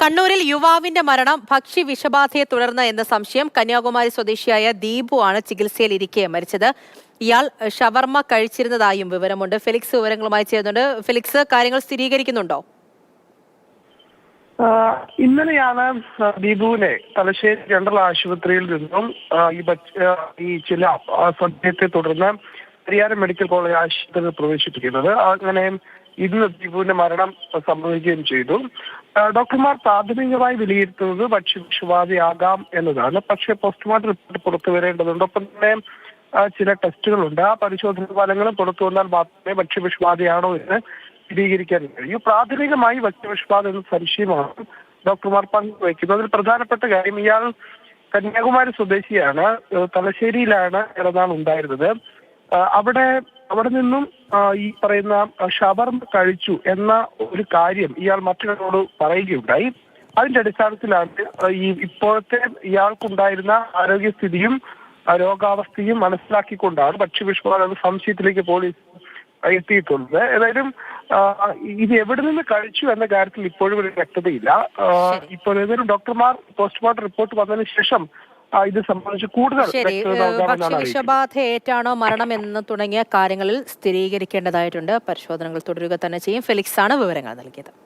കണ്ണൂരിൽ യുവാവിന്റെ മരണം ഭക്ഷ്യ വിഷബാധയെ തുടർന്ന് എന്ന സംശയം. കന്യാകുമാരി സ്വദേശിയായ ദീപു ആണ് ചികിത്സയിലിരിക്കെ മരിച്ചത്. ഇയാൾ ഷവർമ്മ കഴിച്ചിരുന്നതായും വിവരമുണ്ട്. ഫെലിക്സ് വിവരങ്ങളുമായി ചേരുന്നുണ്ട്. ഫെലിക്സ്, കാര്യങ്ങൾ സ്ഥിരീകരിക്കുന്നുണ്ടോ? ഇന്നലെയാണ് ദീപുവിനെ തലശ്ശേരി ജനറൽ ആശുപത്രിയിൽ നിന്നും ഈ ചില സംശയത്തെ തുടർന്ന് പരിയാരം മെഡിക്കൽ കോളേജ് ആശുപത്രിയിൽ പ്രവേശിപ്പിക്കുന്നത്. അങ്ങനെ ഇന്ന് ദീപുവിന്റെ മരണം സംഭവിക്കുകയും ചെയ്തു. ഡോക്ടർമാർ പ്രാഥമികമായി വിലയിരുത്തുന്നത് ഭക്ഷ്യവിഷബാധയാകാം എന്നതാണ്. പക്ഷേ പോസ്റ്റ്മോർട്ടം റിപ്പോർട്ട് പുറത്തു വരേണ്ടതുണ്ട്. ഒപ്പം തന്നെ ചില ടെസ്റ്റുകളുണ്ട്. ആ പരിശോധന ഫലങ്ങളും പുറത്തു വന്നാൽ മാത്രമേ ഭക്ഷ്യവിഷബാധയാണോ എന്ന് സ്ഥിരീകരിക്കാൻ കഴിയൂ. പ്രാഥമികമായി ഭക്ഷ്യവിഷബാധ എന്ന സംശയമാണ് ഡോക്ടർമാർ പങ്കുവയ്ക്കുന്നത്. അതിൽ പ്രധാനപ്പെട്ട കാര്യം, ഇയാൾ കന്യാകുമാരി സ്വദേശിയാണ്. തലശ്ശേരിയിലാണ് ഇടനാൾ ഉണ്ടായിരുന്നത്. അവിടെ നിന്നും ഈ പറയുന്ന ഷവർമ്മ കഴിച്ചു എന്ന ഒരു കാര്യം ഇയാൾ മറ്റൊരാളോട് പറയുകയുണ്ടായി. അതിന്റെ അടിസ്ഥാനത്തിലാണ് ഇപ്പോഴത്തെ ഇയാൾക്കുണ്ടായിരുന്ന ആരോഗ്യസ്ഥിതിയും രോഗാവസ്ഥയും മനസ്സിലാക്കിക്കൊണ്ടാണ് ഭക്ഷ്യവിഷബാധ എന്ന സംശയത്തിലേക്ക് പോലീസ് എത്തിയിട്ടുള്ളത്. ഏതായാലും ഇത് എവിടെ നിന്ന് കഴിച്ചു എന്ന കാര്യത്തിൽ ഇപ്പോഴും ഒരു വ്യക്തതയില്ല. ഇപ്പോൾ ഏതായാലും ഡോക്ടർമാർ പോസ്റ്റ്മോർട്ടം റിപ്പോർട്ട് വന്നതിന് ശേഷം ഇത് സംബന്ധിച്ച് കൂടുതൽ ഭക്ഷ്യവിഷബാധ ഏറ്റാണോ മരണം എന്ന് തുടങ്ങിയ കാര്യങ്ങളിൽ സ്ഥിരീകരിക്കേണ്ടതായിട്ടുണ്ട്. പരിശോധനകൾ തുടരുക തന്നെ ചെയ്യും. ഫെലിക്സ് ആണ് വിവരങ്ങൾ നൽകിയത്.